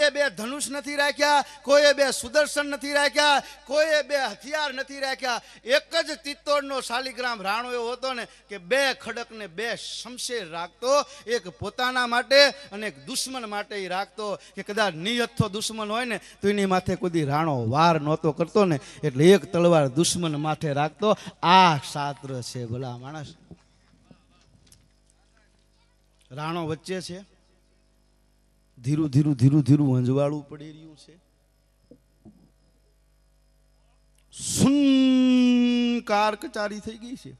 કોઈએ બે ધનુષ નથી રાખ્યા, કોઈએ બે સુદર્શન નથી રાખ્યા, કોઈએ બે હથિયાર નથી રાખ્યા. એક જ ચિત્તોડનો શાલિગ્રામ રાણો એવો હતો ને કે બે ખડક ને બે શમશેર રાખતો, એક પોતાના માટે અને એક દુશ્મન માટે રાખતો. કે કદાચ નિહથ્થો દુશ્મન હોય ને તો એની માથે કોઈ રાણો વાર નહોતો કરતો ને, એટલે એક તલવાર દુશ્મન માથે રાખતો. આ શાસ્ત્ર છે ભલા માણસ. રાણો વચ્ચે છે, ધીરું ધીરું ધીરું ધીરું અંજવાળું પડી રહ્યું છે. સુનકાર કચારી થઈ ગઈ છે.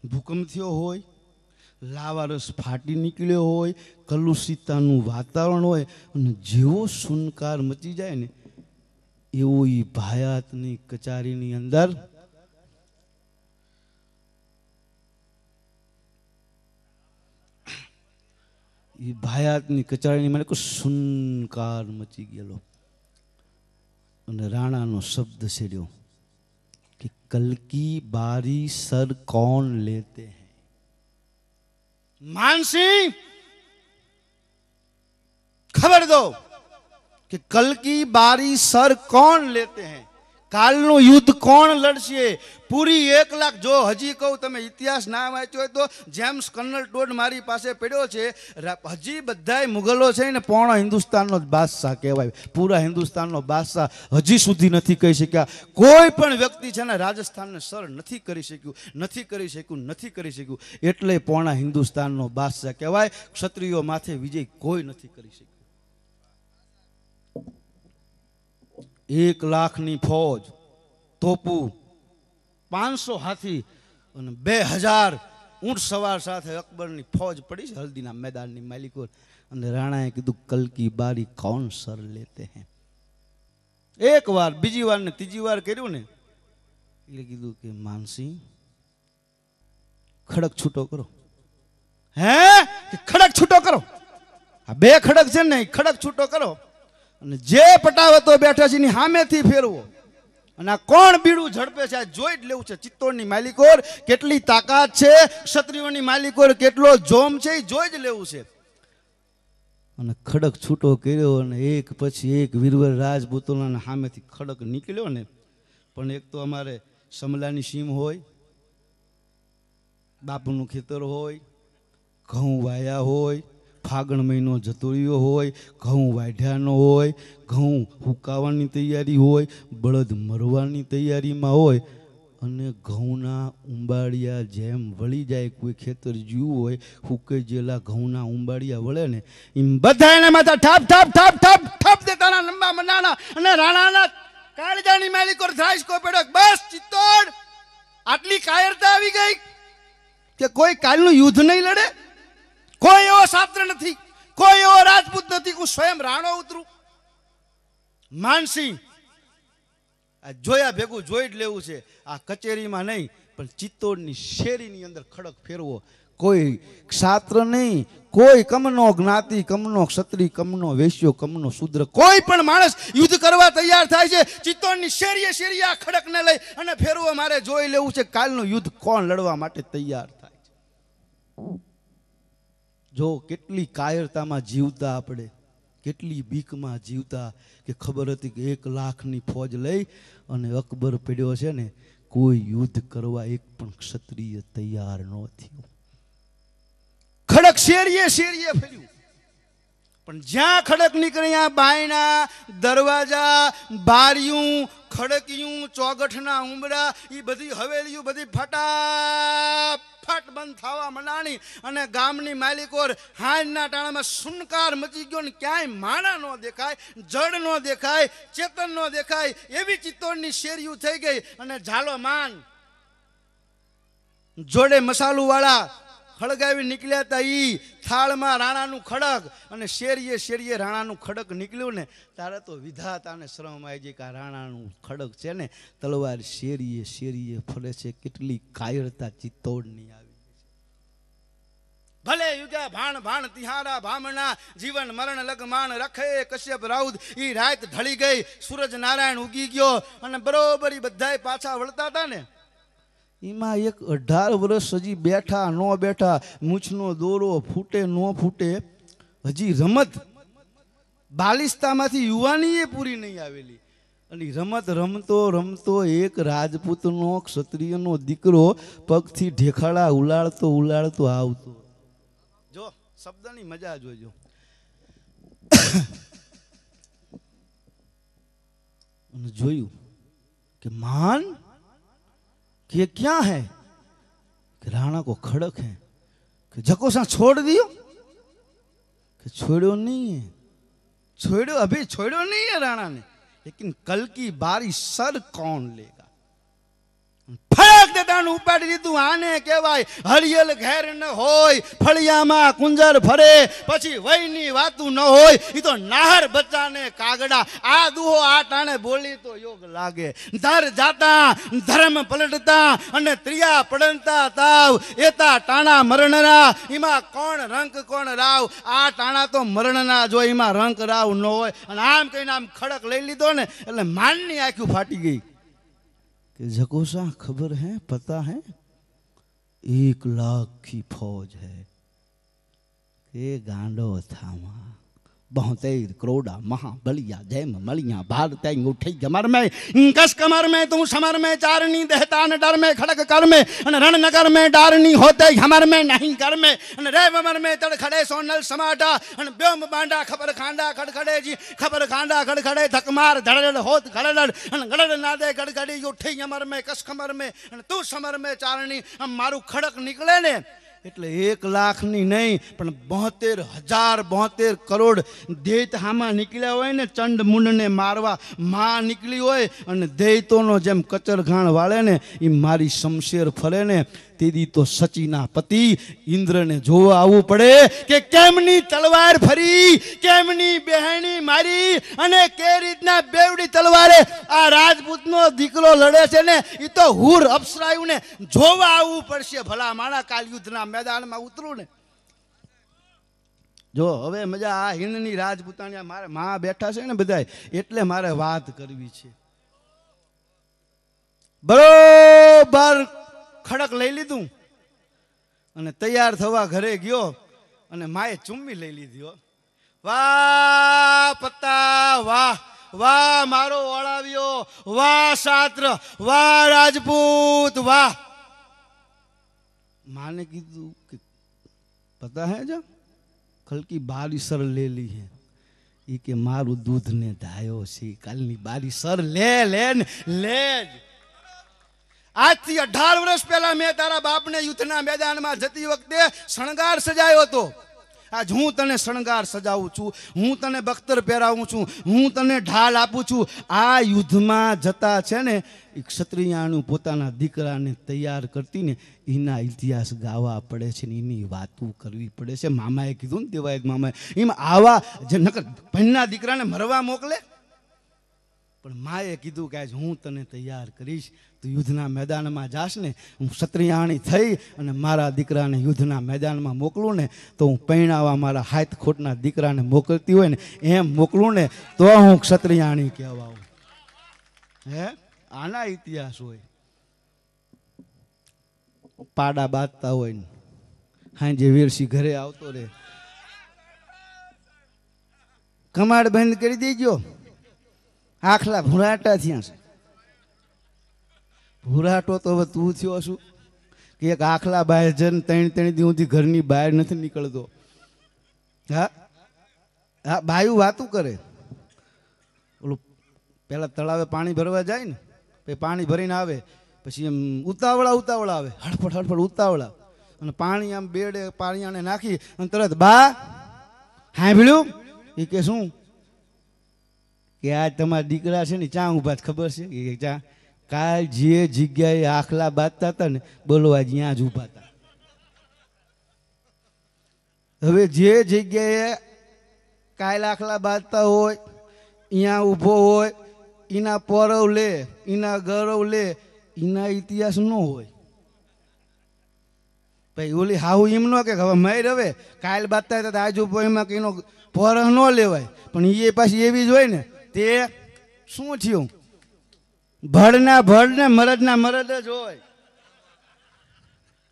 ભૂકંપ થયો હોય, લાવારસ ફાટી નીકળ્યો હોય, કલુષિતાનું વાતાવરણ હોય, અને જેવો સુનકાર મચી જાય ને એવો એ ભાયાતની કચારીની અંદર ભાયાતની કચારીની મને કોઈ સુનકાર મચી ગયેલો. અને રાણાનો શબ્દ છેડ્યો કે કલકી બારી સર કોણ લેતે હૈ. માનસિંહ ખબર દો કે કલકી બારી સર કોણ લેતે હૈ. કાલનું યુદ્ધ કોણ લડશે? પૂરી 1 લાખ. જો હજી કહું, તમે ઇતિહાસ ના વાંચ્યો હોય તો જેમ્સ કર્નલ ટોડ મારી પાસે પડ્યો છે. હજી બધાય મુગલો છે ને પૂર્ણ હિન્દુસ્તાનનો જ બાદશાહ કહેવાય. પૂરા હિન્દુસ્તાનનો બાદશાહ હજી સુધી નથી કહી શક્યા. કોઈ પણ વ્યક્તિ છે ને રાજસ્થાનને સર નથી કરી શક્યું, નથી કરી શક્યું, નથી કરી શક્યું. એટલે પૂર્ણ હિન્દુસ્તાનનો બાદશાહ કહેવાય. ક્ષત્રિયો માથે વિજય કોઈ નથી કરી શક્યું. 1 લાખની ફોજ, તોપું, 500 હાથી અને 2000 ઊંટ સવાર સાથે અકબરની ફોજ પડી છે હલ્દીના મેદાનની માલિકો. અને રાણાએ કીધું કલકી બારી કોણ સર લેતે હૈ. એક વાર, બીજી વાર ને ત્રીજી વાર કર્યું ને એટલે કીધું કે માનસિંહ ખડક છૂટો કરો. હે ખડક છૂટો કરો. આ 2 ખડક છે ને ખડક છૂટો કરો અને જે પટાવતો બેઠા છે એની સામેથી ફેરવો. અને આ કોણ બીડું ઝડપે છે આ જોઈ જ લેવું છે. ચિત્તોડની માલિકોર કેટલી તાકાત છે, ક્ષત્રિયોની માલિકોર કેટલો જોમ છે એ જોઈ જ લેવું છે. અને ખડક છૂટો કર્યો અને એક પછી એક વીરવર રાજપૂતોના સામેથી ખડક નીકળ્યો ને. પણ એક તો અમારે સમલાની સીમ હોય, બાપુનું ખેતર હોય, ઘઉં વાયા હોય, ફાગણ મહિનો જતો રહ્યો હોય, ઘઉં વાઢ્યાનો હોય, ઘઉં હુકાવાની તૈયારી હોય, બળદ મરવાની તૈયારીમાં હોય, અને ઘઉંના ઉંબાડિયા જેમ વળી જાય. કોઈ ખેતર જીવું હોય, હુકાઈ ગયેલા ઘઉંના ઉંબાડિયા વળે ને એમ બધા એના માથા ઠાપ ઠાપ ઠાપ ઠાપ ઠાપ દેતાના લંબા મનાના. અને રાણાના કાળજાની માલિકો થાય કો પડ્યો. બસ ચિત્તોડ આટલી કાયરતા આવી ગઈ કે કોઈ કાલનું યુદ્ધ નહીં લડે. કોઈ એવો શાસ્ત્ર નથી, કોઈ એવો રાજપૂત નથી હું સ્વયં રાણો ઉતરું. માનસિંહ આ જોયા ભેગું જોઈ જ લેવું છે. આ કચેરીમાં નહીં પણ ચિત્તોડની શેરીની અંદર ખડક ફેરવો. કોઈ શાસ્ત્ર નહીં, કોઈ કમનો જ્ઞાતિ, કમનો ક્ષત્રિય, કમનો વૈશ્યો, કમનો શૂદ્ર, કોઈ પણ માણસ યુદ્ધ કરવા તૈયાર થાય છે. ચિત્તોડની શેરીએ શેરીએ આ ખડકને લઈ અને ફેરવો. મારે જોઈ લેવું છે કાલનું યુદ્ધ કોણ લડવા માટે તૈયાર થાય છે. જો કેટલી કાયરતામાં જીવતા આપણે, કેટલી બીકમાં જીવતા કે ખબર હતી કે 1 લાખની ફોજ લઈ અને અકબર પડ્યો છે ને કોઈ યુદ્ધ કરવા એક પણ ક્ષત્રિય તૈયાર ન થયો. ખડક શેરીએ શેરીએ ફર્યું પણ જ્યાં ખડક નીકળી ત્યાં બાયણા, દરવાજા, બારીયું, ખડકિયું, ચોગઠના ઉંબરા એ બધી હવેલીઓ બધી ફટાફટ બંધ થવા મંડાણી. અને ગામની માલિકો હાંજના ટાણામાં સુનકાર મચી ગયો ને ક્યાંય માણા ન દેખાય, જડ ન દેખાય, ચેતન ન દેખાય એવી ચિત્તોડની શેરીઓ થઈ ગઈ. અને ઝાલો માન જોડે મસાલું વાળા ખડગાવી નીકળ્યા હતા. ઈ થાળમાં રાણાનું ખડક અને શેરીએ શેરીએ રાણાનું ખડક નીકળ્યું ને તારે તો વિધાતાને શ્રમ આવી જાય કે આ રાણાનું ખડક છે ને તલવાર શેરીએ શેરીએ ફરે છે. કેટલી કાયરતા ચિત્તોડની આવી છે. ભલે યુગા ભાણ ભાણ તિહારા ભામણા, જીવન મરણ લગમાન રખે કશ્યપ રાઉદ. ઈ રાત ઢળી ગઈ, સૂરજ નારાયણ ઉગી ગયો અને બરોબર બધાય પાછા વળતા હતા ને એમાં એક 18 વર્ષ હજી બેઠા ન બેઠા, મૂછનો દોરો ફૂટે ન ફૂટે, હજી રમત બાલિસ્તામાંથી યુવાની એ પૂરી નહીં આવેલી. અને રમત રમતો રમતો એક રાજપૂતનો ક્ષત્રિયનો દીકરો પગથી ઢેખાડા ઉલાળતો ઉલાળતો આવતો. જો શબ્દની મજા જોજો. અને જોયું કે માન કે ક્યાં હૈ, કે રાણા को खड़क है, कि जकोसा छोड़ दियो, कि छोड़ो नहीं है, छोड़ो अभी छोड़ो नहीं है राणा ने, लेकिन कल की बारी सर कौन लेगा. ફરક દેતાનું ઉપાડી દીધું. આને કહેવાય હરિયલ ઘેર ન હોય, ફળિયામાં કુંજર ફરે, પછી વયની વાતું ન હોય, એ તો નાહર બચ્ચાને કાગડા. આ દુહો આ ટાણે બોલી તો યોગ લાગે. ધર જાતા ધર્મ પલટતા અને ત્રિયા પડંતા તાવ એતા ટાણા મરણરા, એમાં કોણ રંક કોણ રાવ. આ ટાણા તો મરણના જો, એમાં રંક રાવ ન હોય. અને આમ કહીને આમ ખડક લઈ લીધો ને એટલે માનની આંખું ફાટી ગઈ. जकोसा खबर है, पता है 1 लाख की फौज है. ये गांडो थामा 72 करोड़ा महाबलिया जैम मलिया भारत उठी जमर में कस कमर में तू समर में चारनी देहता न डर में खड़क कर में रणनगर में डारनी होते हमर में नहीं घर में रे वमर में तड़ खड़े सोनल समाटा ब्योम बांडा खबर खांडा खड़खड़े जी खबर खांडा खड़खड़े धकमार धड़ड़ होत खड़ड़ गड़ड़ नादे गड़गड़ी उठी जमर में कस कमर में तू समर में चारनी मारू खड़क निकले ने. એટલે 1 લાખની નહીં પણ 72,000 72 કરોડ દૈત્યામાં નીકળ્યા હોય ને ચંડ મુંડને મારવા માં નીકળી હોય અને દૈતોનો જેમ કચરઘાણ વાળે ને એ મારી શમશેર ફરે ને તેથી તો સચીના પતિ ઇન્દ્રને જોવા આવવું પડે કે કેમની તલવાર ફરી, કેમની બહેણી મારી અને કે રીતના બેવડી તલવારે આ રાજપૂતનો દીકરો લડે છે ને એ તો હુર અપ્સરાયું ને જોવા આવવું પડશે. ભલા માણા કાલ યુદ્ધના મેદાનમાં ઉતરું ને. જો હવે મજા આ હિન્દની રાજપૂતાણી મારે માં બેઠા છે ને બધાય એટલે મારે વાત કરવી છે. બરોબર ખડક લઈ લીધું અને તૈયાર થવા ઘરે ગયો અને માએ ચુમ્મી લઈ લીધી. વાહ પત્તા વાહ, વાહ મારો વળાવ્યો, વાહ શાસ્ત્ર, વાહ રાજપૂત વાહ. माने कीधु कि पता है जब कल की बारी सर ले ली है ये के मारू दूध ने धायो सी कलनी बारी सर ले ले ले. आज थी 18 વર્ષ પહેલા મેં તારા બાપને યુદ્ધના મેદાનમાં જતી વખતે શણગાર સજાયો હતો. આજ હું તને શણગાર સજાવું છું, હું તને બખ્તર પહેરાવું છું, હું તને ઢાલ આપું છું. આ યુદ્ધમાં જતા છે ને એ ક્ષત્રિયાનું પોતાના દીકરાને તૈયાર કરતી ને એના ઇતિહાસ ગાવા પડે છે ને એની વાતો કરવી પડે છે. મામાએ કીધું ને દેવાય મામાએ એમ આવા જે નકર ભાઈના દીકરાને મરવા મોકલે, પણ માએ કીધું કે આજ હું તને તૈયાર કરીશ, તું યુદ્ધના મેદાનમાં જાશ ને હું ક્ષત્રિયાણી થઈ અને મારા દીકરાને યુદ્ધના મેદાનમાં મોકલું ને તો હું પૈણાવા મારા હાથ ખોટના દીકરાને મોકલતી હોય ને એમ મોકલું ને તો હું ક્ષત્રિયાણી કહેવાઉં. હે આના ઇતિહાસ હોય. પાડા બાંધતા હોય ને હાંજે વીરસી ઘરે આવતો રે, કમાડ બંધ કરી દેજો, આખલા ભૂરાટા થયા છે. ભૂરાટો તો હવે તું થયો શું કે એક આખલા બહાર જન 3 દી સુધી ઘરની બહાર નથી નીકળતો. હા હા બાયું વાતું કરે. ઓલું પેલા તળાવે પાણી ભરવા જાય ને પછી પાણી ભરીને આવે પછી એમ ઉતાવળા આવે, હડફડ ઉતાવળા અને પાણી આમ બેડે પાણીયાને નાખી અને તરત બા સાંભળ્યું એ કે શું કે આ તમારા દીકરા છે ને ચા ઊભા ખબર છે કે ચા કાલ જે જગ્યાએ આખલા બાંધતા હતા ને બોલવા જ્યાં જ ઊભા હતા. હવે જે જગ્યાએ કાલ આખલા બાંધતા હોય અહીંયા ઊભો હોય એના પરવ લે, એના ગૌરવ લે, એના ઇતિહાસ ન હોય. ભાઈ ઓલી હાહુ એમ ન કે હવે મય રવે કાલ બાંધતા હતા આજ ઊભો એમાં કે એનો પરવ ન લેવાય, પણ એ પાછી એવી જ હોય ને તે શું થયું ભડના ભડ ને મરદના મરદ જ હોય.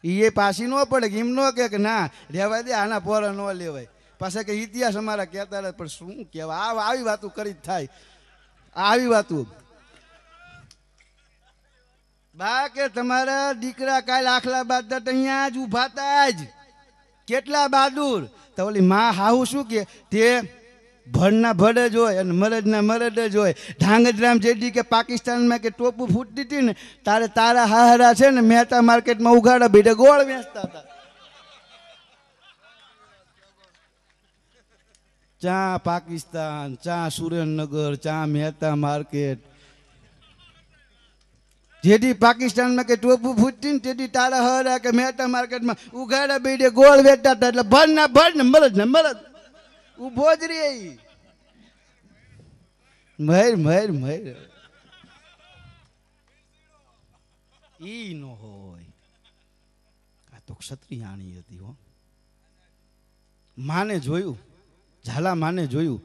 એ પાછી ન પડે કે એમ ન કે ના રહેવા દે આના પર ન લેવાય. પાછા કે ઇતિહાસ અમારા કહેતા રહે, પણ શું કહેવા, આવી વાતો કરી જ થાય, આવી વાતો. બા કે તમારા દીકરા કાલ આખલા બાદ અહીંયા જ ઉભા હતા જ, કેટલા બહાદુર. તો ઓલી માં હાહુ શું કે, તે ભડના ભડ જ હોય અને મરદના મરદ જ હોય. ઢાંગધ્રામ જેડી કે પાકિસ્તાનમાં કે ટોપું ફૂટતી હતી ને, તારે તારા હાહરા છે ને મહેતા માર્કેટમાં ઉઘાડા બેઠે ગોળ વેચતા હતા. ચા પાકિસ્તાન, ચા સુરેન્દ્રનગર, ચા મહેતા માર્કેટ. જેથી પાકિસ્તાનમાં કે ટોપું ફૂટતી ને તેથી તારા હાહરા કે મહેતા માર્કેટમાં ઉઘાડા બેઠે ગોળ વેચતા હતા. એટલે ભડના ભડ ને મરદ ઉભો જ રે. મહેર મહેર મહેર ઈ નો હોય. આ તો ક્ષત્રિયાણી હતી હો. માને જોયું, ઝાલા માને જોયું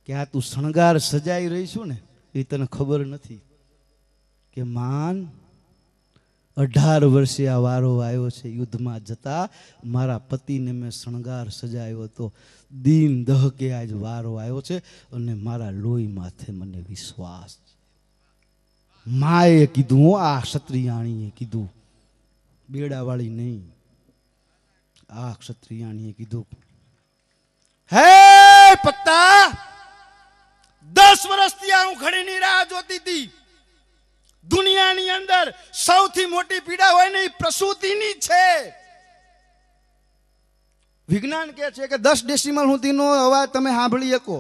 કે આ તું શણગાર સજાઈ રહી છું ને, એ તને ખબર નથી કે માન 18 વર્ષે આ વારો આવ્યો છે યુદ્ધમાં જતા. મારા પતિને મેં શણગાર સજાયો હતો, દીન દહકે આજ વારો આવ્યો છે અને મારા લોહી માથે મને વિશ્વાસ છે. માએ કીધું, આ ક્ષત્રિયાણીએ કીધું, બેડાવાળી નહીં, આ ક્ષત્રિયાણીએ કીધું, હે પત્તા 10 વર્ષથી આ હું ઘડીની રાહ જોતી હતી. દુનિયાની અંદર સૌથી મોટી પીડા હોય ને એ પ્રસૂતિની છે. વિજ્ઞાન કહે છે કે 10 ડેસિમલ સુધીનો અવાજ તમે સાંભળી શકો,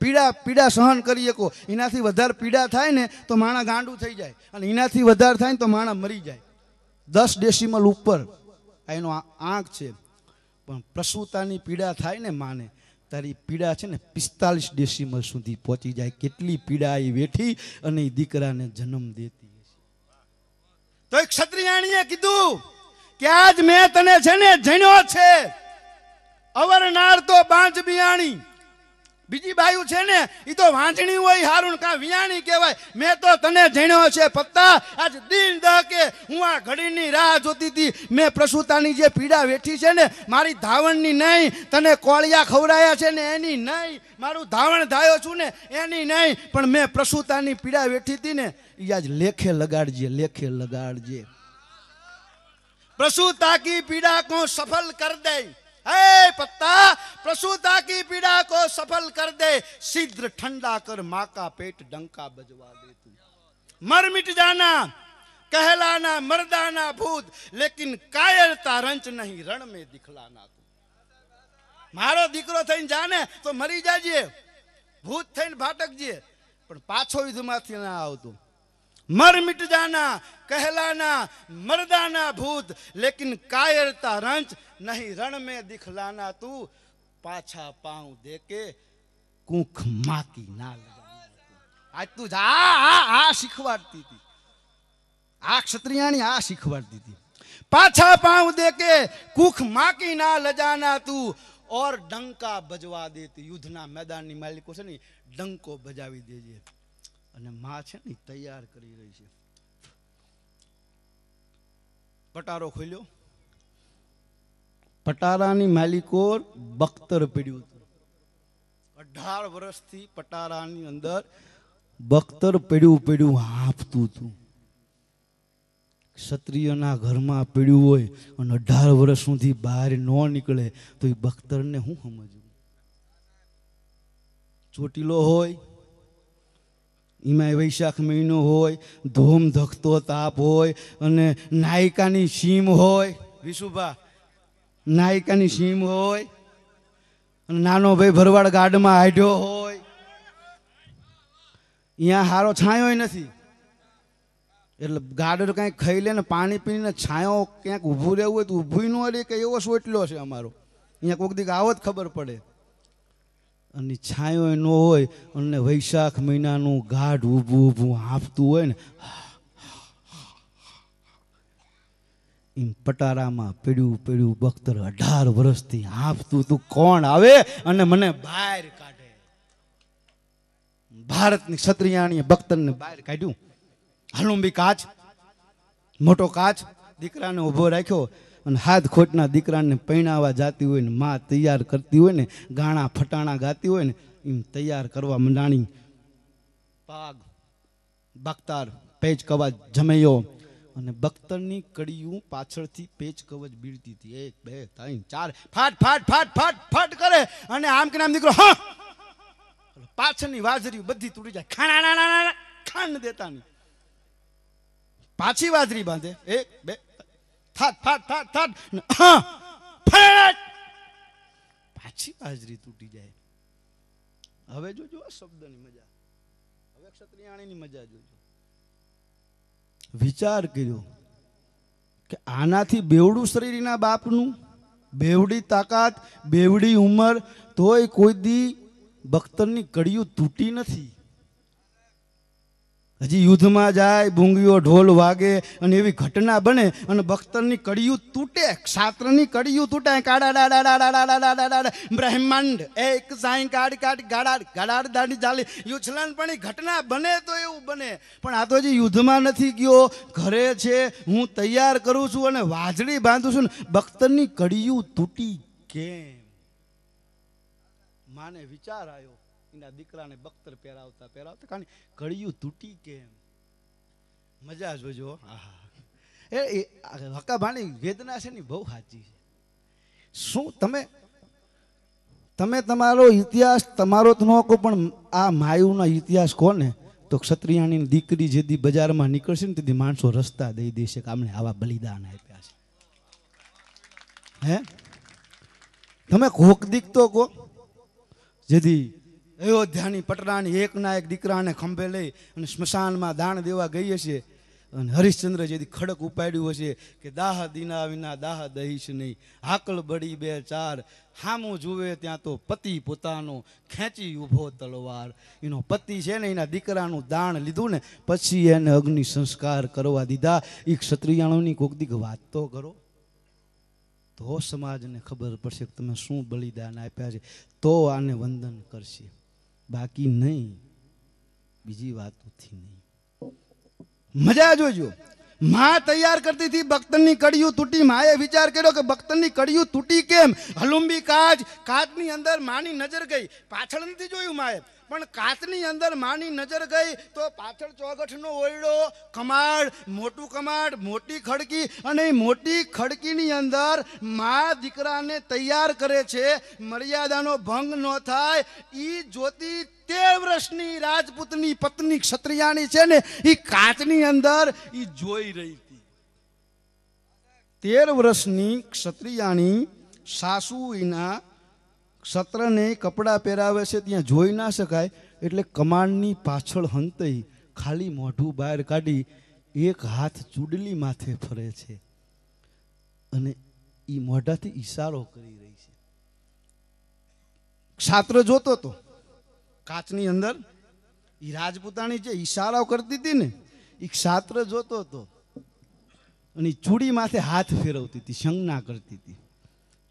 પીડા સહન કરી શકો. એનાથી વધારે પીડા થાય ને તો માણસ ગાંડું થઈ જાય, અને એનાથી વધારે થાય ને તો માણસ મરી જાય. 10 ડેસિમલ ઉપર એનો આંક છે. પણ પ્રસૂતાની પીડા થાય ને માને, તારી પીડા છે ને 45 ડેસિમલ સુધી પહોંચી જાય. કેટલી પીડા એ વેઠી અને એ દીકરાને જન્મ દેતી. તો એક ક્ષત્રિયાણીએ કીધું કે આજ મેં તને છે ને જણ્યો છે. અવરનાર તો બાંજ બિયાણી, બીજી બાયુ છે ને એ તો વાંચણી હોય હારું કા વિયાણી કહેવાય. મેં તો તને જણ્યો છે પત્તા. આજ દિન દહકે હું આ ઘડીની રાહ જોતી હતી. મેં પ્રસૂતાની જે પીડા વેઠી છે ને, મારી ધાવણની નહીં, તને કોળિયા ખવડાયા છે ને એની નહીં, મારું ધાવણ ધાયો છું ને એની નહીં, પણ મેં પ્રસૂતાની પીડા વેઠી હતી ને એ આજ લેખે લગાડજે, લેખે લગાડજે. प्रसूता की पीड़ा को सफल कर दे, हे पत्ता प्रसूता की पीड़ा को सफल कर दे, शीघ्र ठंडा कर माँ का पेट डंका बजवा दे तू। मर मिट जाना कहलाना मर्दाना भूत, लेकिन कायरता रंच नहीं रण में दिखलाना तू। मारो दीकरो थईने जाने तो मरी जाजे, भूत थईने भाटकजे, पण पाछो युद्धमांथी ना आवतो। मर मिट जाना कहलाना मर्दाना भूत, लेकिन कायरता रंच नहीं रण में दिखलाना तू। पाछा पांव देके कूख माकी ना लगाना। आज तू आ शिखवाड़ती थी, आ क्षत्रियाणी आ शिखवाड़ती थी। पाछा पांव देके कूख माकी ना लजाना तू, और डंका बजवा देती। युद्धना मैदाननी मालिको छे ने डंको बजावी देजे। અને માં છે ને તૈયાર કરી રહી છે। પટારો ખોલ્યો, પટારાની માલિકો બખ્તર પડ્યું હતું। 18 વર્ષથી પટારાની અંદર બખ્તર પડ્યું હાંફતું હતું। ક્ષત્રિયના ઘરમાં પડ્યું હોય અને 18 વર્ષ સુધી બહાર ન નીકળે તો એ બખ્તરને શું સમજવું? ચોટીલો હોય, એમાં વૈશાખ મહિનો હોય, ધોમ ધખતો તાપ હોય અને નાયિકાની સીમ હોય, વિશુભા નાયિકાની સીમ હોય અને નાનો ભાઈ ભરવાડ ગાડમાં હાડ્યો હોય, અહીંયા હારો છાંયો નથી એટલે ગાડો કાંઈક ખાઈ લે ને પાણી પીને છાંયો ક્યાંક ઊભું રહેવું હોય તો ઊભું ન રહે કે એવો સોટલો છે અમારો। અહીંયા કોઈક દીક આવો જ ખબર પડે। અને છાંયો ન હોય અને વૈશાખ મહિનાનું ગાઢ ઊભું ઊભું હાંફતું હોય ને, એમ પટારામાં પડ્યું બખ્તર 18 વર્ષથી હાંફતું તું। કોણ આવે અને મને બહાર કાઢે? ભારતની ક્ષત્રિયાણીએ બખ્તરને બહાર કાઢ્યું। હલુંબી કાચ, મોટો કાચ દીકરાને ઊભો રાખ્યો અને હાથ ખોટના દીકરાને પૈણાવા જાતી હોય ને માં તૈયાર કરતી હોય ને ગાણા ફટાણા ગાતી હોય ને એમ તૈયાર કરવા મંડાણી. પાગ બખ્તર પેચ કવચ જમૈયો અને બખ્તરની કડીયું પાછળથી પેચ કવચ બીડતી હતી. 1 2 3 4 ફાટ ફાટ ફાટ ફાટ ફાટ કરે અને આમ કે નામ દીકરો હા પાછળની વાજરી બધી તૂટી જાય. ખાણા ખાંડ દેતા નહીં. પાછી વાજરી બાંધે 1 2 થાટ ફાટ ફાટ ફાટ હા ફાટ પાછી વાજરી તૂટી જાય. હવે જોજો આ શબ્દની મજા, હવે ક્ષત્રિયાણીની મજા જોજો. વિચાર કર્યો કે આનાથી બેવડું શરીર એના બાપનું, બેવડી તાકાત, બેવડી ઉંમર, તોય કોઈ દી બખ્તરની કડીયું તૂટી નથી. હજી યુદ્ધમાં જાય, ભૂંગીઓ ઢોલ વાગે અને એવી ઘટના બને અને બખ્તરની કડીયું તૂટે, ક્ષાત્રની કડીયું તૂટે. બ્રહ્માંડ એક સાઈ કાઢ કાઢ ગાડાડ ગાડાડ દાડી ચાલી યુછલન પણ ઘટના બને તો એવું બને. પણ આ તો હજી યુદ્ધમાં નથી ગયો, ઘરે છે, હું તૈયાર કરું છું અને વાજળી બાંધું છું ને બખ્તરની કડીયું તૂટી કેમ? માને વિચાર આવ્યો એના દીકરાને બખ્તર પહેરાવતા પહેરાવતા કારણ કડીયું તૂટી કેમ? મજા જોજો. એ હકાભાની વેદના છે ને બહુ સાચી છે. શું તમે તમારો ઇતિહાસ તમારો જ ન કહો પણ આ માયુના ઇતિહાસ કોને તો ક્ષત્રિયાની દીકરી જેથી બજારમાં નીકળશે ને તેથી માણસો રસ્તા દઈ દેશે કે આમને આવા બલિદાન આપ્યા છે. હે તમે કોક દીક તો કહો જેથી અયોધ્યાની પટરાની એકના એક દીકરાને ખંભે લઈ અને સ્મશાનમાં દાણ દેવા ગઈ હશે અને હરિશ્ચંદ્ર જેથી ખડક ઉપાડ્યું હશે કે દાહ દીના વિના દાહ દહીશ નહીં, હાકલ બળી 2 4 હામું જુએ ત્યાં તો પતિ પોતાનો ખેંચી ઊભો તલવાર. એનો પતિ છે ને એના દીકરાનું દાણ લીધું ને પછી એને અગ્નિ સંસ્કાર કરવા દીધા. એ ક્ષત્રિયાણોની કોક દીક વાત તો કરો તો સમાજને ખબર પડશે કે તમે શું બલિદાન આપ્યા છે, તો આને વંદન કરશે, બાકી નહીં, બીજી વાતોથી નહીં. મજા જોજો. માં તૈયાર કરતી હતી બખ્તરની કડીયું તૂટી. માએ વિચાર કર્યો કે બખ્તરની કડીયું તૂટી કેમ? હલુંબી કાચની અંદર માની નજર ગઈ. પાછળ નથી જોયું માએ, પણ કાચની અંદર માની નજર ગઈ તો પાછળ ચોગઠનો ઓયડો, કમાડ, મોટું કમાડ, મોટી ખડકી અને મોટી ખડકીની અંદર મા દીકરાને તૈયાર કરે છે. મર્યાદાનો ભંગ ન થાય ઈ જ્યોતિ 13 વર્ષની રાજપૂતની પત્ની ક્ષત્રિયાણી છે ને ઈ કાચની અંદર ઈ જોઈ રહી હતી. 13 વર્ષની ક્ષત્રિયાણી સાસુ એના ક્ષત્રને કપડાં પહેરાવે છે ત્યાં જોઈ ના શકાય એટલે કમાણની પાછળ હંતઈ ખાલી મોઢું બહાર કાઢી એક હાથ ચૂડલી માથે ફરે છે અને એ મોઢાથી ઈશારો કરી રહી છે. ક્ષાત્ર જોતો તો કાચની અંદર એ રાજપૂતાણી જે ઈશારાઓ કરતી હતી ને એ ક્ષાત્ર જોતો હતો અને ચૂડી માથે હાથ ફેરવતી હતી, શંગના કરતી હતી.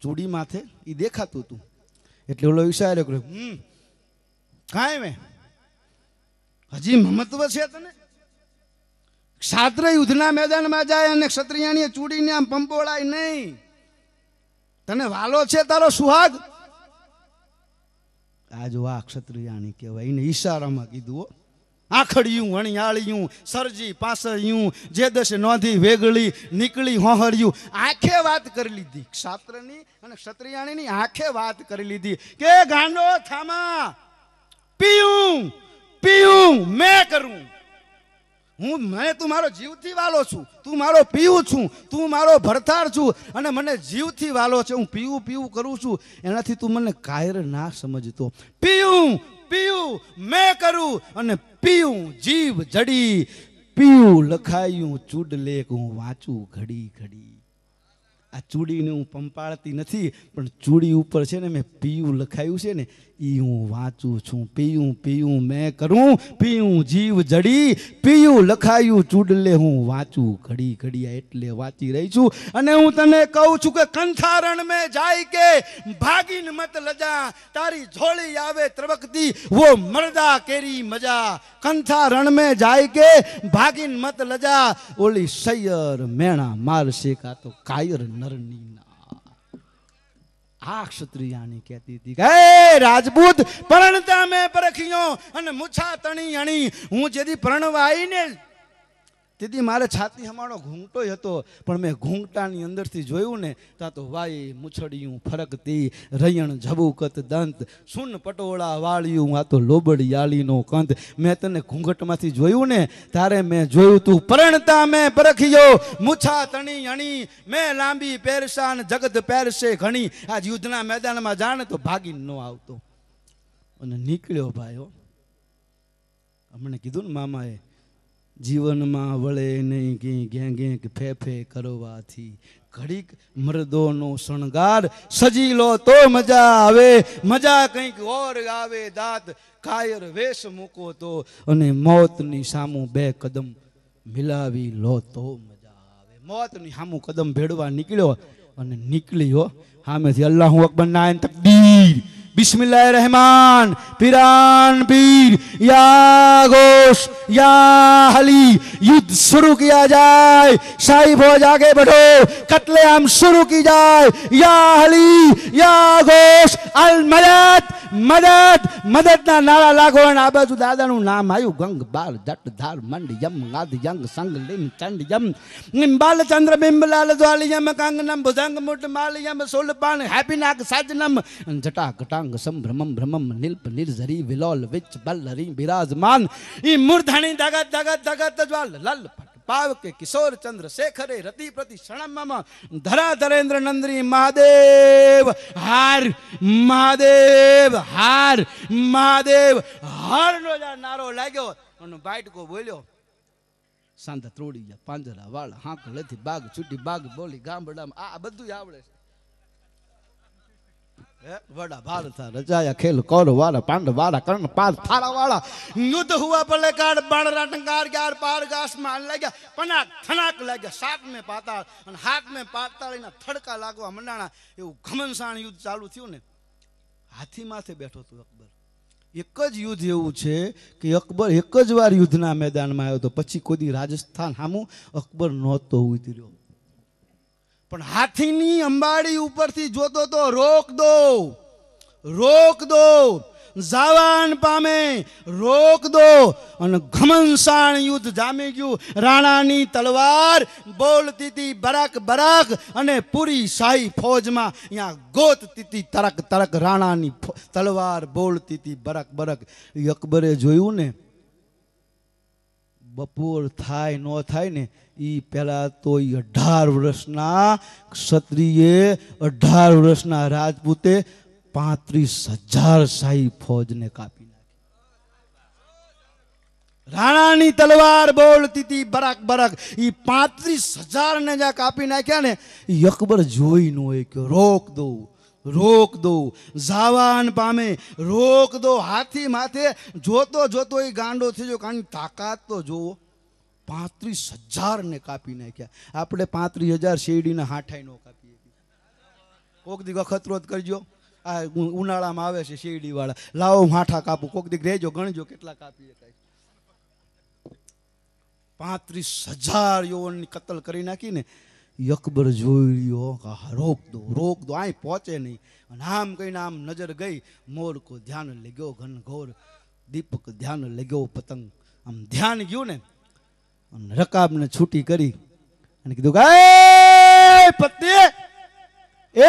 ચૂડી માથે એ દેખાતું હતું એટલે ઓલો ઈશારો કર્યો, કાંઈ મેં હજી મહત્વ છે તને? ક્ષાત્ર યુદ્ધના મેદાનમાં જાય અને ક્ષત્રિયાણીએ ચૂડીને આમ પંપોળાય નહીં. તને વાલો છે તારો સુહાગ? આ જો આ ક્ષત્રિયાણી કહેવાય. એને ઈશારામાં કીધું, આખડિયું વણિયાળિયું સરજી પાસળિયું જે દશે નોંધી વેગળી નીકળી હોહળિયું. આંખે વાત કરી લીધી ક્ષાત્રની અને ક્ષત્રિયાણીની આંખે વાત કરી લીધી કે ગાંડો થામા, પીયું પીયું મેં કરું. તું મારો જીવથી વાલો છું, તું મારો પીવું છું, તું મારો ભરથાર છું અને મને જીવથી વાલો છે. હું પીવું પીવું કરું છું એનાથી તું મને કાયર ના સમજતો. પીવું પીવું મેં કરું અને પીવું જીવ જડી, પીવું લખાયું ચૂડ લેખ હું વાંચું ઘડી ઘડી. આ ચૂડીને હું પંપાળતી નથી પણ ચૂડી ઉપર છે ને મેં પીવું લખાયું છે ને ઈ હું વાંચું છું. પીયું પીયું મેં કરું, પીયું જીવ જડી, પીયું લખાયું ચૂડલે હું વાંચું ઘડી ઘડિયા એટલે વાંચી રહી છું. અને હું તને કહું છું કે કંથારણ મેં જાય કે ભાગીન મત લજા, તારી ઝોળી આવે ત્રબકતી વો મરદા કેરી મજા. કંથારણ મેં જાય કે ભાગીન મત લજા, ઓલી સૈયર મેણા મારશે કા તો કાયર નરની ના. આ ક્ષત્રિયાની કહેતી હતી કે રાજપૂત પરણતા મેં પરખિયો અને મુછા તણી અણી. હું જેથી પરણવા આવી ને તેથી મારે છાતી હમાણો ઘૂંટો હતો, પણ મેં ઘૂંટાની અંદરથી જોયું ને ત્યાં તો વાઈ મૂછડિયું ફરકતી, રૈયણ ઝબુકત દંત, સુન પટોળા વાળ્યું આ તો લોબડિયાળીનો કંત. મેં તને ઘૂંઘટમાંથી જોયું ને ત્યારે મેં જોયું તું પરણતા મેં પરખ્યો, મુછા તણી અણી, મેં લાંબી પહેરશાન જગત પહેરશે ઘણી. આજ યુદ્ધના મેદાનમાં જાણે તો ભાગી ન આવતો અને નીકળ્યો ભાઈઓ. હમણે કીધું ને મામાએ, જીવનમાં વળે નહીં કે ઘે ઘે ફે ફે કરવાથી, ઘડીક મર્દોનો શણગાર સજી લો તો મજા આવે, મજા કંઈક ઓર આવે દાંત કાયર વેશ મૂકો તો, અને મોતની સામું બે કદમ મિલાવી લો તો મજા આવે. મોતની સામું કદમ ભેડવા નીકળ્યો અને નીકળ્યો સામેથી અલ્લાહુ અકબર નાયન તકબીર बिस्मिल्लाह रहमान पिरान पीर या गोश या हली. युद्ध शुरू किया जाए, शाही फौज आगे बढ़ो, कत्लेआम शुरू की जाए. या हली या गोश अल मदद મદદ મદદના નારા લાગો. અને આ બાજુ દાદાનું નામ આવ્યું ગંગ બાલ જટ ધાર મંડ યમ ગાદ યંગ સંગ લીમ ચંડ યમ નિમ્બાલ ચંદ્ર બિંબલાલ દ્વાલિયમ કાંગનમ ભુજંગ મુટ માલિયમ સોલપાન હેપીનાક સાજનમ જટા ઘટાંગ સંભ્રમમ ભ્રમમ નિલ્પ નિર્ઝરી વિલોલ વિચ બલ્લરી બિરાજમાન ઈ મૂર્ધણી ધગત ધગત ધગત જ્વાલ લલ पाव के किशोर चंद्र शेखरे रति प्रति क्षणम धरा धरेन्द्र नंदरी महादेव हार महादेव हार महादेव हार नो नारो लाग्यो અને બાઈટ કો બોલ્યો સાંધા ત્રોડી ગયા પાંજરા વાળ હાંક લેથી બાગ છૂટી બાગ બોલી ગામડામાં આ બધું આવડે છે. वड़ा भारत रचाया खेल कौर वाला पांडव वाला कर्ण पार थारा वाला युद्ध हुआ पले कार बाणरा टंकार ग्यार पार गास मान लग गया पनाक थनाक लग गया सात में पाताल અને હાથ में પાતાળીના થડકા લાગવા મંડાણા. એવું ઘમનસાણ યુદ્ધ ચાલુ થયું ને, હાથી માથે બેઠો હતો અકબર. એક જ યુદ્ધ એવું છે કે અકબર એક જ વાર યુદ્ધના મેદાનમાં આવ્યો તો પછી કોઈ રાજસ્થાન સામું અકબર નહોતો ઉતર્યો. પણ હાથીની અંબાડી ઉપરથી જોતો તો રોક દો રોક દો, જાવાન પામે રોક દો. અને ઘમનસાણ યુદ્ધ જામી ગયું. રાણાની તલવાર બોલતી હતી બરાક બરાક, અને પૂરી શાહી ફૌજમાં અહીંયા ગોતતી હતી તરક તરક. રાણાની તલવાર બોલતી હતી બરક બરક. અકબરે જોયું ને બપોર થાય ન થાય ને ઈ પેલા તો 18 વર્ષના ક્ષત્રિયે 18 વર્ષના રાજપૂતે 35,000 શાહી ફૌજને કાપી નાખી. રાણાની તલવાર બોલતી હતી બરાક બરાક. ઈ 35,000 ને જ્યાં કાપી નાખ્યા ને ઈ અકબર જોઈ ન હોય કે રોક દો રોક દો, જાવાન પામે રોક દો. હાથી માથે જોતો જોતો એ ગાંડો થઈ ગયો. કારણ તાકાત તો જોવો, 35,000 ને કાપી નાખ્યા. આપણે 35,000 શેરડીના હાઠાઈ નો કાપીએ. કોક દી અખતરોત કરજો, આ ઉનાળામાં આવે છે શેરડી વાળા, લાવો હાઠા કાપું. કોક દી રહેજો ગણજો કેટલા કાપી શકાય. 35,000 યૌવનની કતલ કરી નાખી ને. અકબર જોઈ રહ્યો, રોક દો અહીં પહોંચે નહીં. અને આમ કહીને આમ નજર ગઈ. મોર કો ધ્યાન લગ્યો ઘન ઘોર, દીપક ધ્યાન લગ્યો પતંગ. આમ ધ્યાન ગયું ને, રકાબને છૂટી કરી અને કીધું કે પત્ની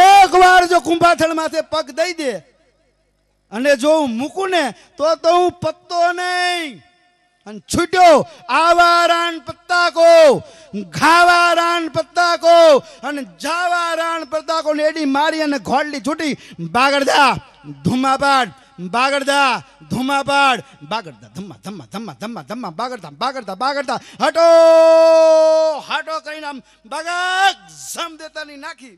એક વાર જો કુંભાથળ માથે પગ દઈ દે અને જો હું મૂકું ને તો હું પત્તો નહીં. અને છૂટ્યો આવા રાણ પત્તા કો, ઘાવા રાણ પત્તા કો અને જાવા રાણ પત્તા કો ને એડી મારી અને ઘોડલી છૂટી. બાગડદા ધુમાપાડ બાગડદા ધુમાપાડ બાગડદા ધમ્મા ધમ્મા ધમ્મા ધમ્મા ધમ્મા બાગડતા બાગડતા બાગડતા હટો હટો કરીને આમ બગાક જમ દેતાની નાખી.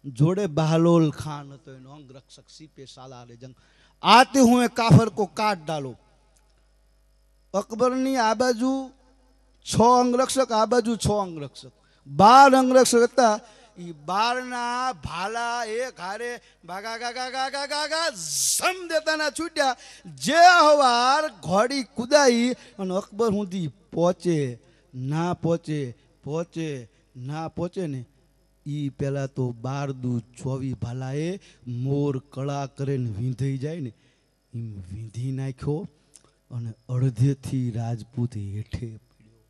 जोड़े बहलोल खान तो एनो अंग रक्षक सीपे सालारे जंग आते हुए काफर को काट डालो। अकबरनी आ बाजू 6 अंगरक्षक आ बाजू 6 अंगरक्षक 12 अंगरक्षक था। ई 12 ना भाला एक हारे भागा गा गा गा गा गा गा जम देता ना छूट्या जे हवार घोड़ी कुदाई और अकबर हुंदी पहुंचे ना पहुंचे पहुंचे ना पहुंचे ने ई पहला तो 12 दू 24 भालाए मोर कड़ा करे वींधी जाए ने एम वींधी नाख्यो અને અડધેથી રાજપૂત હેઠે પડ્યો।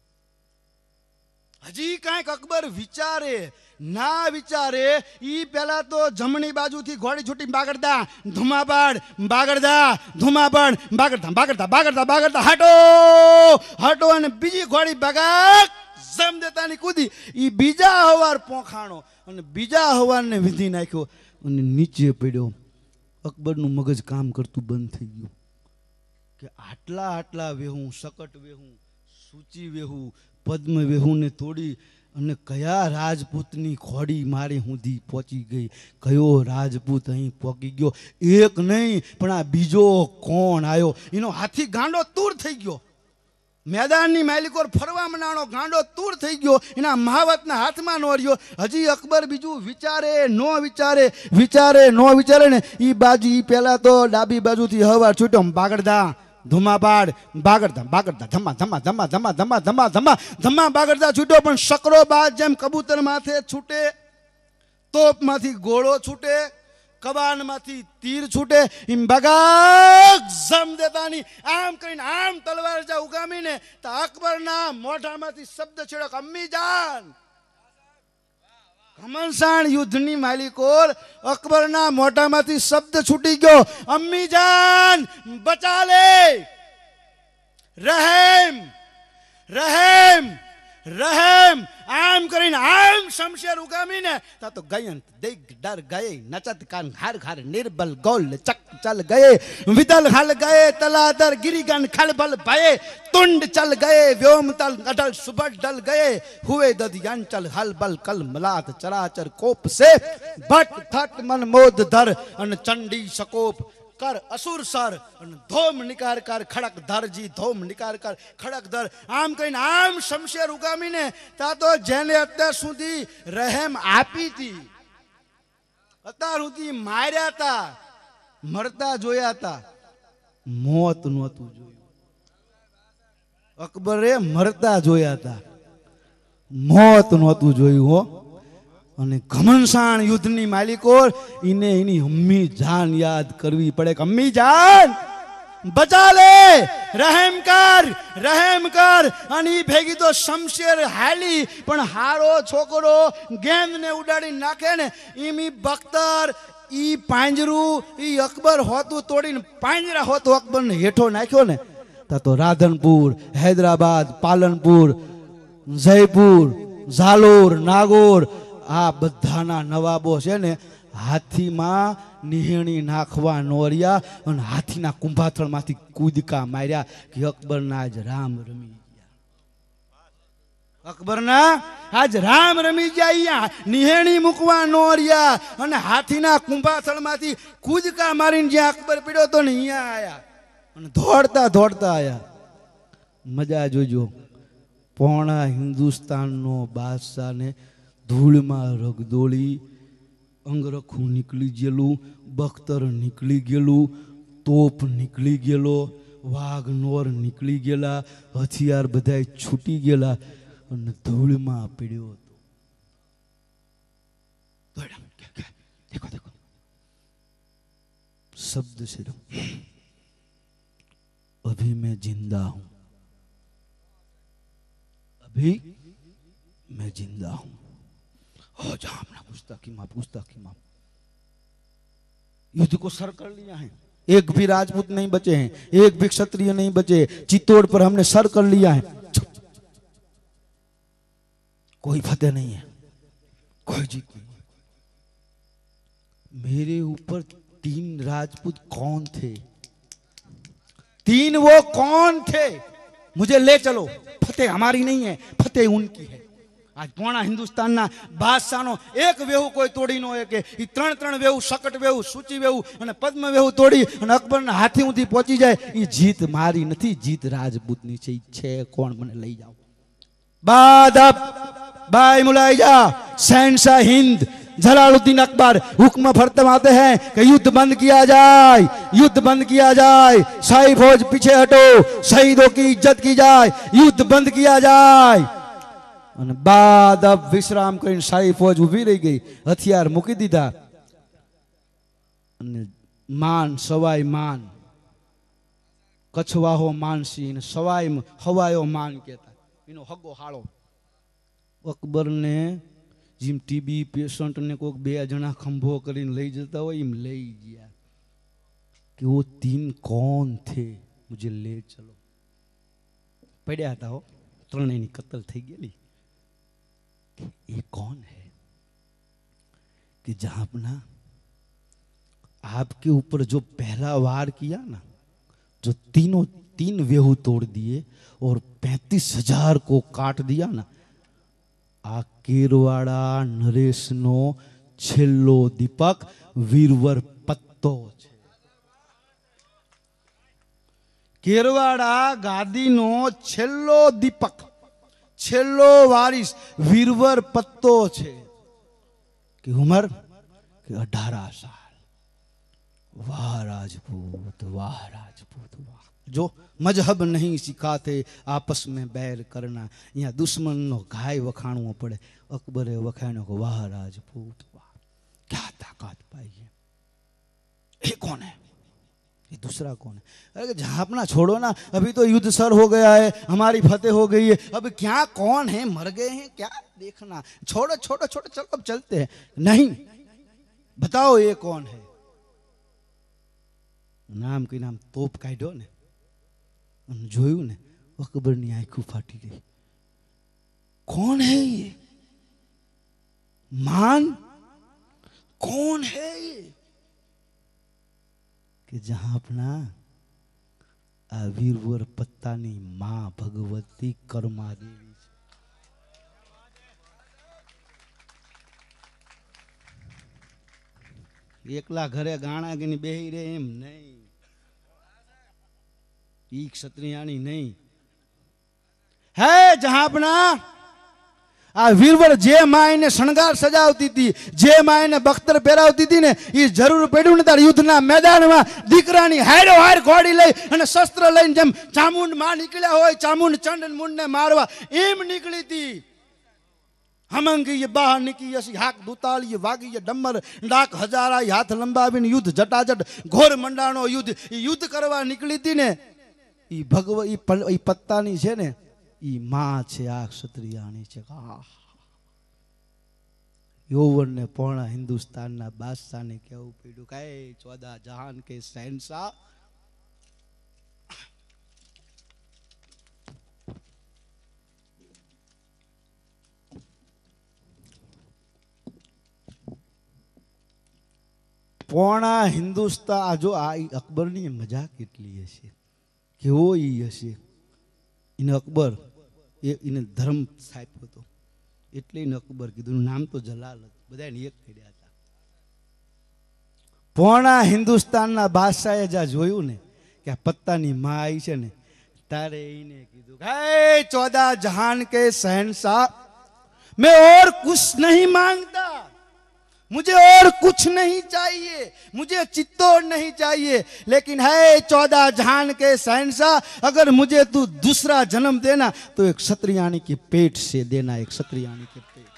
હજી કાંઈક અકબર વિચારે ના વિચારે ઈ પહેલા તો જમણી બાજુથી ઘોડી છૂટી બાગડતા ધુમાબાડ બાગડતા ધુમાબાડ બાગડતા બાગડતા બાગડતા બાગડતા હાટો હાટો અને બીજી ઘોડી બગાક જમ દેતાની કૂદી ઈ બીજા હવાર પોખાણો અને બીજા હવારને વિધી નાખ્યો અને નીચે પડ્યો। અકબરનું મગજ કામ કરતું બંધ થઈ ગયું કે આટલા આટલા વેહું શકટ વેહું સૂચી વેહું પદ્મ વેહું ને તોડી અને કયા રાજપૂતની ઘોડી મારે સુધી પહોંચી ગઈ કયો રાજપૂત અહીં પહોંચી ગયો એક નહીં પણ આ બીજો કોણ આવ્યો એનો હાથી ગાંડો તૂર થઈ ગયો। मैदान मालिकोर फरवा मनाणो गांडो तूर थई गयो एना महावतना हाथमां नो रह्यो। हजी अकबर बीजू विचारे नो विचारे विचारे नो विचारे ने ई बाजू ई पहला तो डाबी बाजूथी हवा छूट्यो बागड़दा धुमाबाड़ बागड़दा बागड़दा धमा धमा धमा धमा धमा धमा धमा धमा बागड़दा छूट्यो पण शकरो बाज जेम कबूतर माथे छूटे तोप माथी गोळो छूटे कबान माथी तीर छूटे इम बगाक जम देतानी आम करीने आम तलवार जा उगामीने तो अकबर ना मोढा माथी शब्द छेड़क अम्मी जान। घमनसाण युद्धनी मालिकोर अकबर ना मोढा माथी शब्द छूटी गयो अम्मी जान बचा ले रहम रहम रहम आम करीने आम शमशेर उगामीने ता तो गयंत देख डर गए नचत कान घर घर निर्बल गोल चक चल गए विदल हल गए तलादर गिरिगन खलबल भये तुंड चल गए व्योम तल अटल सुबट डल गए हुए दधियंचल हल बल कल मलात चराचर कोप से भट थट मन मोद धर अन चंडी सकोप कर असुर सर धोम निकार कर खड़क धर जी धोम निकार कर खड़क धर आम कहीं आम शमशेर उगामी ने ता तो जेने अत्यार सुधी रहम आपी थी अत्यार सुधी मार्या था मरता जोया था मौत नहोतुं जोयुं। अकबरे मरता जोया था मौत नहोतुं जोयुं हो। અને ઘમનસાણ યુદ્ધની માલિકોર ઇને એની અમ્મી જાન યાદ કરવી પડે કે અમ્મી જાન બચા લે રહેમ કર અને ઈ ભેગી તો શમશેર હાલી પણ હારો છોકરો ગેંદને ઉડાડી નાખે ને ઈમી બખ્તર ઈ પાંજરું ઈ અકબર હોતું તોડીને પાંજરા હોતો અકબરને હેઠો નાખ્યો ને તા તો રાધનપુર હૈદરાબાદ પાલનપુર જયપુર ઝાલોર નાગોર आ बधाना नवाबो छे ने हाथी में निहेणी नाखवा नोरिया और हाथी ना कुंभाथळ मांथी कूदका मार्या कि अकबर ना आज राम रमी गया। अकबर ना आज राम रमी गया निहेणी मुकवा नोरिया और हाथी ना कुंभाथळ मांथी कूदका मारीने ज्यां अकबर पीड्यो तो ने अहींया आया और दौड़ता दौड़ता आया। मजा जोजो पोणा हिंदुस्तान नो बादशाह ने धूल में रगदोड़ी अंगरखू निकली गेलू बख्तर निकली गेलू तोप निकली गेलो वाघ नोर निकली गेला हथियार बधाय छूटी गेला अने धूल में पीड्यो हतो। देखो देखो शब्द से अभी मैं जिंदा हूं अभी मैं जिंदा हूं। गुस्ताखी माफ युद्ध को सर कर लिया है एक भी राजपूत नहीं बचे हैं एक भी क्षत्रिय नहीं बचे चित्तौड़ पर हमने सर कर लिया है कोई फतेह नहीं है कोई जीत नहीं। मेरे ऊपर 3 राजपूत कौन थे 3 वो कौन थे मुझे ले चलो फतेह हमारी नहीं है फतेह उनकी है। આજ પોણા હિન્દુસ્તાનના બાદશાહનો એક વેહુ કોઈ તોડી ન શકે. એ ત્રણ વેહુ, શકટ વેહુ, સૂચી વેહુ અને પદ્મ વેહુ તોડી અને અકબરના હાથી ઊંધી પહોંચી જાય. એ જીત મારી નથી, જીત રાજપૂતની છે. છે કોણ? મને લઈ જાઓ. બાદબ बाय मुलाइजा शहनशाह हिंद जलालुद्दीन अकबर हुक्म फरमाते हैं कि युद्ध बंद किया जाए, युद्ध बंद किया जाए, शाही फौज पीछे हटो, शहीदों की इज्जत की जाए, युद्ध बंद किया जाए. અને બાદ अब વિશ્રામ કરીને શાહી ફૌજ ઊભી રહી ગઈ, હથિયાર મૂકી દીધા. અને માન સવાઈ માન કચ્છવાહો માનસિંહ સવાઈ હવાયો માન કહેતા એનો હગો હાળો. અકબરને જેમ ટીબી પેશન્ટને કોઈક 2 જણા ખંભો કરીને લઈ જતા હોય એમ લઈ ગયા કે वो 3 कौन थे मुझे ले चलो. પડ્યા હતા હો, ત્રણેયની કતલ થઈ ગયેલી. ये कौन है कि जहां अपना आपके ऊपर जो पहला वार किया ना, जो तीनों 3 वेहू तोड़ दिए और 35,000 को काट दिया ना, आ केरवाड़ा नरेशनो छेल्लो दीपक वीरवर पत्तो छे. केरवाड़ा गादीनो छेल्लो दीपक, छेल्लो वारिस वीरवर पत्तो छे. कि उम्र कि 18 साल. वाह राजपूत, वाह राजपूत, वाह. जो मजहब नहीं सिखाते आपस में बैर करना, यहाँ दुश्मन नो गाय वखाणવો પડે. अकबरे वखाणो को वाह राजपूत वाह, क्या ताकत पाई है. ये कौन है? ये दूसरा कौन है? अरे झापना छोड़ो ना, अभी तो युद्ध सर हो गया है, हमारी फतेह हो गई है. अब क्या कौन है? मर गए हैं क्या देखना. छोड़ो छोड़ो छोड़ो, चलो अब चलते हैं. नहीं, बताओ ये कौन है. नाम के नाम तोप काढ्यो ने જોયું ને, અકબરની આંખો ફાટી ગઈ. कौन है ये? मान कौन है ये? कि जहां अपना आ વીરવર પત્તાની માં ભગવતી કર્માદેવી છે. એકલા ઘરે ગાણા ગીની બેહી રહે એમ નહીં. क्षत्रियाणी नहीं है. जहां अपना आ वीरवर जे माँ ने शणगार सजावती थी, जे माँ ने बख्तर पहरावती थी ने, ये जरूर पड्યું ને તાર યુદ્ધના મેદાનમાં દીકરાની હારો હાર ઘોડી લઈ અને શસ્ત્ર લઈને જેમ ચામુંડ માં નીકળ્યા હોય ચામુંડ ચંડ મુંડને મારવા એમ નીકળી હતી. हमंगी ये बाहर निकी ऐसी हाक दूताल ये वागी ये डम्बर डाक हजारा हाथ लंबावीने युद्ध जटाजट घोर मंडाणो युद्ध करवा निकली थी ने. ई भगव ई पत्तानी छे ने ई मां छे, आ क्षत्रियाणी छे. यौवन ने पूर्ण हिंदुस्तान बादशाह ने केवू पड्યું કે 14 जहान के शहनशाह પૂર્ણ હિન્દુસ્તાન. જો આ અકબરની મજા કેટલી હશે, કેવો ઈ હશે. એને અકબર એને ધર્મ સાપ્યો હતો એટલે એને અકબર કીધું. નામ તો જલાલ હતું, બધાને એક કર્યા હતા. પૂર્ણ હિન્દુસ્તાનના બાદશાહે જ્યાં જોયું ને કે આ પત્તાની માં આવી છે ને, તારે એને કીધું હે 14 जहान के शहनशाह, मैं और कुछ नहीं मांगता, मुझे और कुछ नहीं चाहिए, मुझे चित्तौड़ नहीं चाहिए, लेकिन है 14 जहान के शहनशाह, अगर मुझे तू दूसरा जन्म देना तो एक क्षत्रियाणी के पेट से देना, एक क्षत्रियाणी के पेट.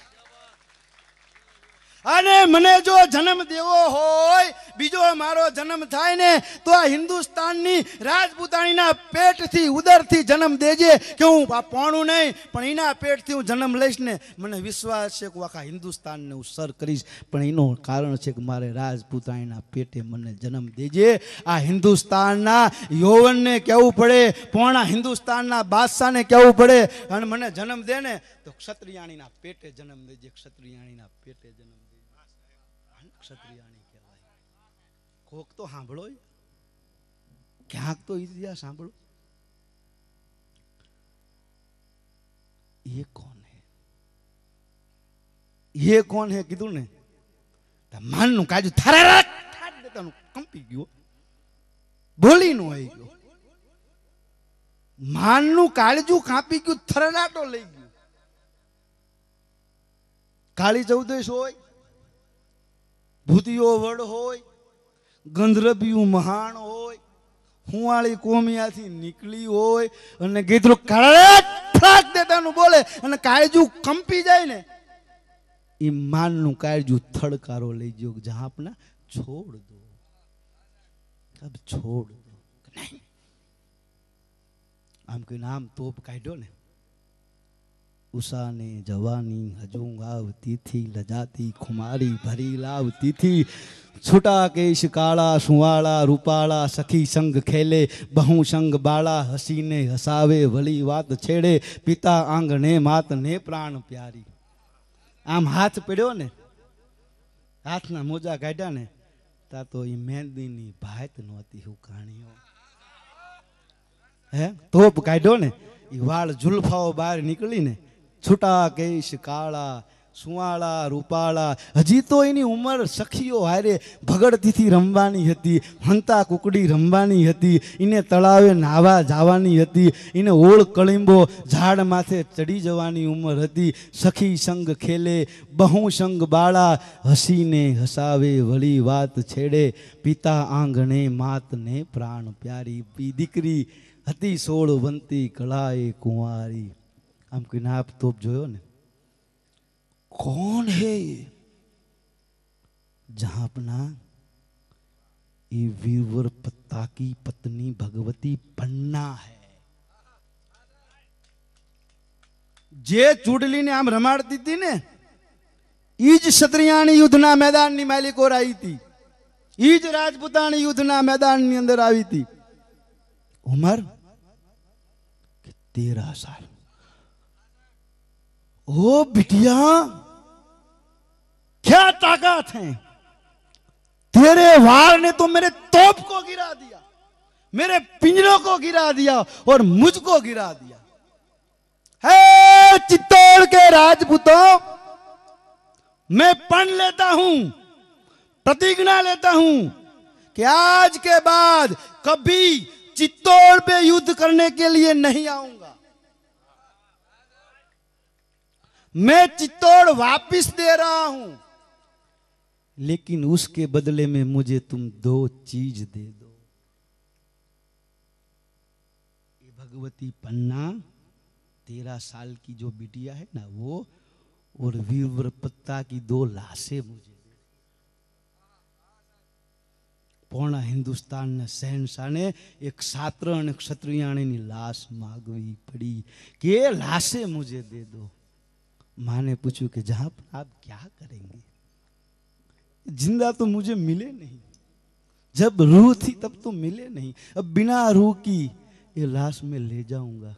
અને મને જો જન્મ દેવો હોય, બીજો મારો જન્મ થાય ને તો આ હિન્દુસ્તાનની રાજપૂતાણીના પેટથી ઉદરથી જન્મ દેજે. કે હું આ પોણું નહીં પણ એના પેટથી હું જન્મ લઈશ ને, મને વિશ્વાસ છે કે આખા હિન્દુસ્તાનને હું સર કરીશ. પણ એનું કારણ છે કે મારે રાજપૂતાણીના પેટે મને જન્મ દેજે. આ હિન્દુસ્તાનના યૌવનને કહેવું પડે, પોણા હિન્દુસ્તાનના બાદશાહને કહેવું પડે અને મને જન્મ દે ને તો ક્ષત્રિયાણીના પેટે જન્મ દેજે, ક્ષત્રિયાણીના પેટે જન્મ. क्षत्रियाणी कहेवाय. कोक तो सांभळो, क्यांक तो इतिहास सांभळो. ये कौन है? ये कौन है कीधु ने मान नु काजू थरारा ठाट देता नु कंपी गयो बोली नु आई गयो मान नु काळजू कापी गयो थराराटो लई गयो काली चौदश होय भूतियो वड होय गंधरबियु महान होय हुआळी कोमियाथी निकली होय अने गीतरो काळाट ठाट देता नु बोले अने काळजू कंपी जाय ने ई मान नु काळजू थड़कारो लई गयो जहां अपना छोड़ दो अब छोड़ दो नहीं आम के नाम तोप काढ्यो ने उषा ने जवानी हजूं आवती थी लजाती खुमारी भरी लावती थी छुटा केश काला सुवाला रूपाला सखी संग खेले बहु संग बाला हसीने हसावे भली वात छेड़े पिता आंगणे मात ने प्राण प्यारी आम हाथ पीड़ो ने हाथ ना मोजा काढ्या ने ता तो ई मेहंदी नी भात नहोती हूँ कहानियों है तोप काढ्यो ने ई वाल जुल्फाओ बाहर निकली ने छूटा केश काला सुवाला रूपाला हजी तो एनी उमर सखीओ हारे भगड़ती थी रमवानी हती हंता कुकड़ी रमवानी हती इने तळावे नावा जावानी हती इने ओळ कळिंबो झाड़ माथे चढ़ी जवानी उमर हती सखी संग खेले बहु संग बाळा हसीने हसावे वળી વાત छेड़े पिता आंगणे मात ने प्राण प्यारी पी दीकरी हती सोळवंती कळाए कुंवारी आम कोई नाप तोप जोयो ने कौन है ये जहां अपना ये वीरवर पत्ता की पत्नी भगवती पन्ना है जे चूडली ने आम रमाड़ती थी ने ईज क्षत्रियाणी युद्धना मैदान नी मालिक और आई थी ईज राजपूताणी युद्धना मैदान नी अंदर आई थी उमर 13 साल ओ बिटिया क्या ताकत है तेरे वार ने तो मेरे तोप को गिरा दिया मेरे पिंजरों को गिरा दिया और मुझको गिरा दिया है चित्तौड़ के राजपूतों मैं पण लेता हूं प्रतिज्ञा लेता हूं कि आज के बाद कभी चित्तौड़ पे युद्ध करने के लिए नहीं आऊंगा मैं चित्तौड़ वापिस दे रहा हूं लेकिन उसके बदले में मुझे तुम 2 चीज दे दो ये भगवती पन्ना 13 साल की जो बिटिया है ना वो और वीरवर पत्ता की 2 लाशें मुझे दे पूर्ण हिंदुस्तान ने शहनशाह ने एक छात्र और क्षत्रियाणी की लाश मांगवी पड़ी कि ये लाशें मुझे दे दो माँ ने पूछा कि जहां पर आप क्या करेंगे जिंदा तो मुझे मिले नहीं जब रूह थी तब तो मिले नहीं अब बिना रूह की ये लाश में ले जाऊंगा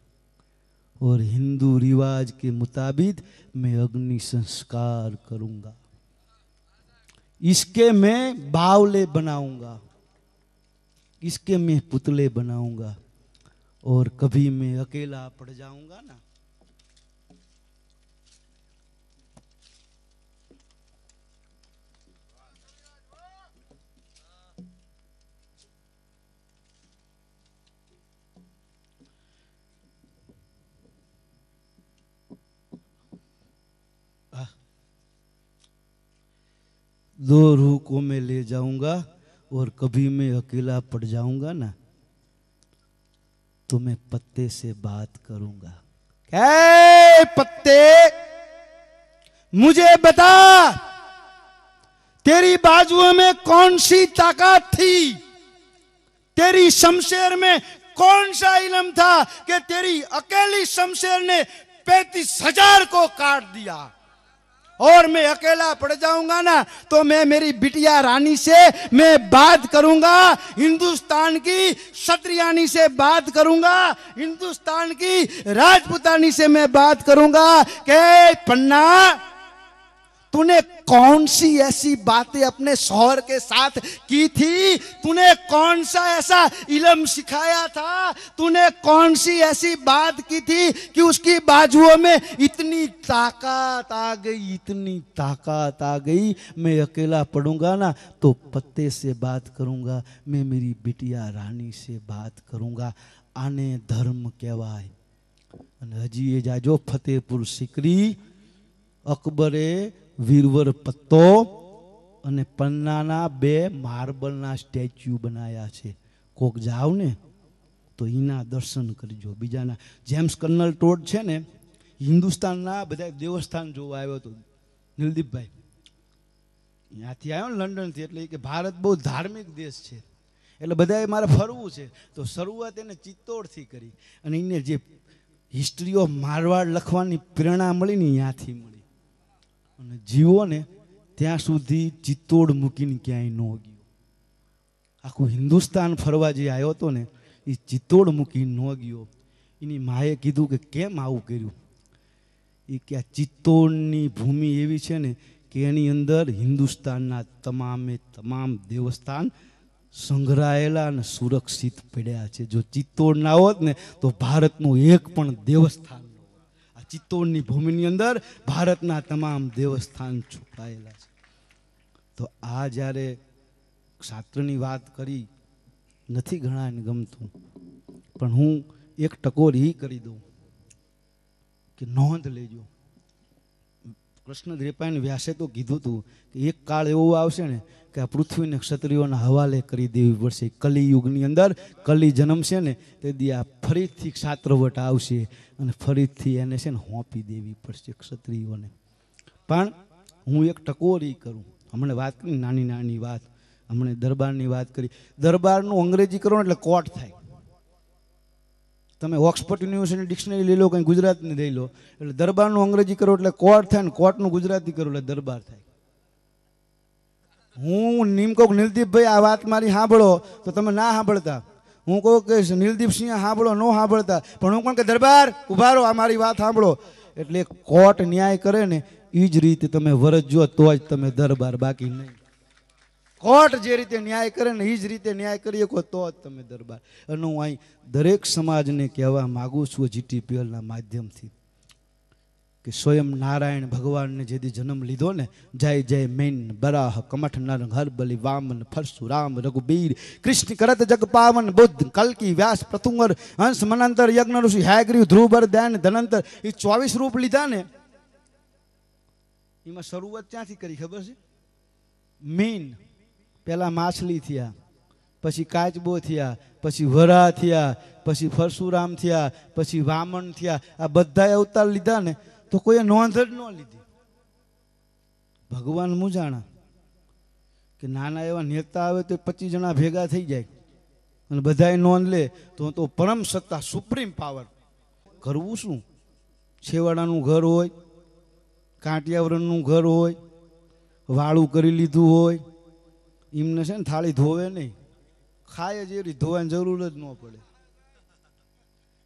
और हिंदू रिवाज के मुताबिक मैं अग्नि संस्कार करूंगा इसके मैं बावले बनाऊंगा इसके मैं पुतले बनाऊंगा और कभी मैं अकेला पड़ जाऊंगा ना दो रूह को मैं ले जाऊंगा और कभी मैं अकेला पड़ जाऊंगा ना तो मैं पत्ते से बात करूंगा क्या पत्ते मुझे बता तेरी बाजुओं में कौन सी ताकत थी तेरी शमशेर में कौन सा इल्म था कि तेरी अकेली शमशेर ने 35,000 को काट दिया और मैं अकेला पड़ जाऊंगा ना तो मैं मेरी बिटिया रानी से मैं बात करूंगा हिंदुस्तान की क्षत्रियानी से बात करूंगा हिंदुस्तान की राजपूतानी से मैं बात करूंगा कि पन्ना तूने कौन सी ऐसी बातें अपने शौहर के साथ की थी? तूने कौन सा ऐसा इल्म सिखाया था? तूने कौन सी ऐसी बात की थी कि उसकी बाजुओं में इतनी ताकत आ गई, इतनी ताकत आ गई? मैं अकेला पढ़ूंगा ना तो पत्ते से बात करूंगा, मैं मेरी बिटिया रानी से बात करूंगा। आने धर्म कहेवाय। અને હજી એ જાજો ફતેહપુર સિકરી અકબરે વીરવર પત્તો અને પન્નાના બે માર્બલના સ્ટેચ્યુ બનાવ્યા છે. કોક જાવ ને તો એના દર્શન કરજો. બીજાના જેમ્સ કર્નલ ટોડ છે ને, હિન્દુસ્તાનના બધા દેવસ્થાન જોવા આવ્યો હતો નિલદીપભાઈ, ત્યાંથી આવ્યો ને લંડનથી. એટલે કે ભારત બહુ ધાર્મિક દેશ છે, એટલે બધાએ મારે ફરવું છે. તો શરૂઆત એને ચિત્તોડથી કરી અને એને જે હિસ્ટ્રી ઓફ મારવાડ લખવાની પ્રેરણા મળી ને ત્યાંથી મળી. અને જીવો ને ત્યાં સુધી ચિત્તોડ મૂકીને ક્યાંય ન ગયો. આખું હિન્દુસ્તાન ફરવા જે આવ્યો હતો ને એ ચિત્તોડ મૂકીને ન ગયો. એની માએ કીધું કે કેમ આવું કર્યું? એ કે આ ચિત્તોડની ભૂમિ એવી છે ને કે એની અંદર હિન્દુસ્તાનના તમામે તમામ દેવસ્થાન સંગ્રહાયેલા અને સુરક્ષિત પડ્યા છે. જો ચિત્તોડ ના હોત ને તો ભારતનું એક પણ દેવસ્થાન ન હોત. આ ચિત્તોડની ભૂમિની અંદર ભારતના તમામ દેવસ્થાન છુપાયેલા છે. તો આ જ્યારે ક્ષાત્રની વાત કરી, નથી ઘણાને ગમતું, પણ હું એક ટકોર એ કરી દઉં કે નોંધ લેજો. કૃષ્ણદ્વૈપાયન વ્યાસે તો કીધું હતું કે એક કાળ એવો આવશે ને કે આ પૃથ્વીને ક્ષત્રિયોના હવાલે કરી દેવી પડશે. કલિયુગની અંદર કલી જન્મશે ને તે દી આ ફરીથી ક્ષાત્રવટ આવશે અને ફરીથી એને છે ને હોંપી દેવી પડશે ક્ષત્રિયોને. પણ હું એક ટકોરી કરું. હમણાં વાત કરી નાની નાની વાત, હમણાં દરબારની વાત કરી. દરબારનું અંગ્રેજી કરો ને એટલે કોર્ટ થાય. તમે ઓક્સફર્ડ યુનિવર્સિટી ડિક્શનરી લઈ લો, કંઈ ગુજરાતની લઈ લો, એટલે દરબારનું અંગ્રેજી કરો એટલે કોર્ટ થાય ને કોર્ટનું ગુજરાતી કરો એટલે દરબાર થાય. હું નિમ કહું નિલદીપભાઈ આ વાત મારી સાંભળો તો તમે ના સાંભળતા. હું કહું કે નિલદીપસિંહ સાંભળો, ન સાંભળતા. પણ હું કહું કે દરબાર ઉભા રહો, આ મારી વાત સાંભળો. એટલે કોર્ટ ન્યાય કરે ને એ જ રીતે તમે વરસજો તો જ તમે દરબાર, બાકી નહીં. કોર્ટ જે રીતે ન્યાય કરે ને એ જ રીતે ન્યાય કરી શકો તો જ તમે દરબાર. અને હું અહીં દરેક સમાજને કહેવા માગું છું જીટીપીએલના માધ્યમથી કે સ્વયં નારાયણ ભગવાનને જેથી જન્મ લીધો ને, જય જય મેન બરાહ કમઠ નર હરબલી વામન પરશુરામ રઘુબીર કૃષ્ણ કરત જગ પાવન બુદ્ધ કલ્કી વ્યાસ પ્રતુંગર હંસ મનંતર યજ્ઞ ઋષિ હયગ્રીવ ધ્રુવર દૈન ધનંતર, એ 24 રૂપ લીધા ને એમાં શરૂઆત ક્યાંથી કરી ખબર છે? મીન પહેલા માછલી થયા, પછી કાચબો થયા, પછી વરા થયા, પછી પરશુરામ થયા, પછી વામન થયા. આ બધા અવતાર લીધા ને તો કોઈએ નોંધ જ ન લીધી. ભગવાન મુજાણા કે નાના એવા નેતા આવે તો 25 જણા ભેગા થઈ જાય અને બધાએ નોંધ લે તો પરમ સત્તા, સુપ્રીમ પાવર. કરવું શું? છેવાડાનું ઘર હોય, કાંટિયાવરણનું ઘર હોય, વાળું કરી લીધું હોય, એમને છે ને થાળી ધોવે નહીં, ખાય જ એવી ધોવાની જરૂર જ ન પડે.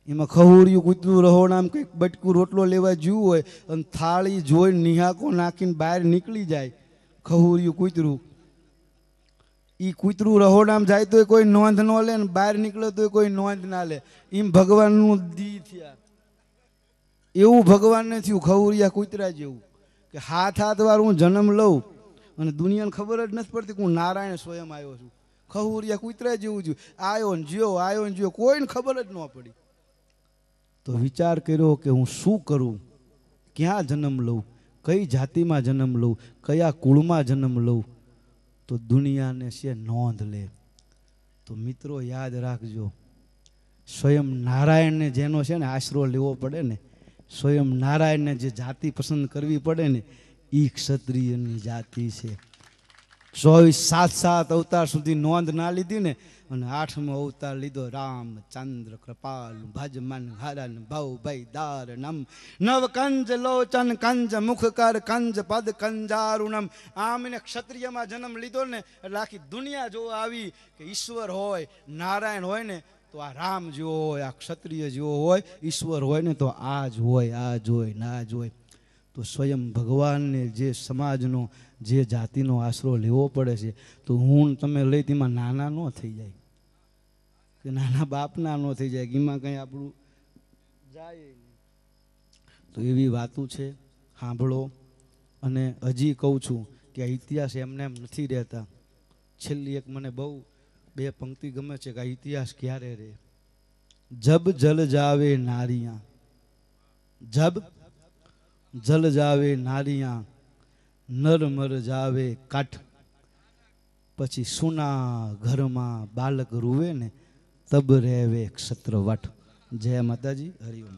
એમાં ખહુરિયું કૂતરું રહોડામ કંઈક બટકું રોટલો લેવા જ્યું હોય અને થાળી જોઈ નિહાકો નાખીને બહાર નીકળી જાય ખહુરિયું કૂતરું. એ કૂતરું રહોડામ જાય તો કોઈ નોંધ ન લે ને બહાર નીકળે તો કોઈ નોંધ ના લે. એમ ભગવાનનું દી થયા. એવું ભગવાનને થયું ખહુરિયા કૂતરા જેવું કે હાથ વાર હું જન્મ લઉં અને દુનિયાને ખબર જ નથી પડતી કે હું નારાયણ સ્વયં આવ્યો છું. ખહુરિયા કૂતરા જેવું છું, આવ્યો ને જ્યો, કોઈને ખબર જ ન પડી. તો વિચાર કર્યો કે હું શું કરું, ક્યાં જન્મ લઉં, કઈ જાતિમાં જન્મ લઉં, કયા કુળમાં જન્મ લઉં તો દુનિયાને છે નોંધ લે. તો મિત્રો યાદ રાખજો, સ્વયં નારાયણને જેનો છે ને આશરો લેવો પડે ને, સ્વયં નારાયણને જે જાતિ પસંદ કરવી પડે ને એ ક્ષત્રિયની જાતિ છે. 7 અવતાર સુધી નોંધ ના લીધી ને અને 8મો અવતાર લીધો રામચંદ્ર કૃપાલ ભજમન હરન ભવ ભય દારણમ નવ કંજ લોચન કંજ મુખ કર કંજ પદ કંજારુણમ. આમ એને ક્ષત્રિયમાં જન્મ લીધો ને એટલે આખી દુનિયા જોવા આવી કે ઈશ્વર હોય, નારાયણ હોય ને તો આ રામ જેવો હોય, આ ક્ષત્રિય જેવો હોય, ઈશ્વર હોય ને તો આ જ હોય, આ જ હોય, ના જ હોય. તો સ્વયં ભગવાનને જે સમાજનો જે જાતિનો આશરો લેવો પડે છે તો હું ને તમે લઈ તેમાં નાના ન થઈ જાય કે નાના બાપના ન થઈ જાય કે એમાં કંઈ આપણું જાય નહીં. તો એવી વાતો છે, સાંભળો. અને હજી કહું છું કે આ ઇતિહાસ એમને એમ નથી રહેતા. છેલ્લી એક મને બહુ 2 પંક્તિ ગમે છે કે આ ઇતિહાસ ક્યારે રહે. જબ જલ જાવે નારિયા, જબ જલ જાવે નારિયા, નર મર જાવે કાઠ. પછી સુના ઘરમાં બાલક રૂવે ને તબ રહેવે ક્ષત્ર વટ. જય માતાજી, હરિઓમ.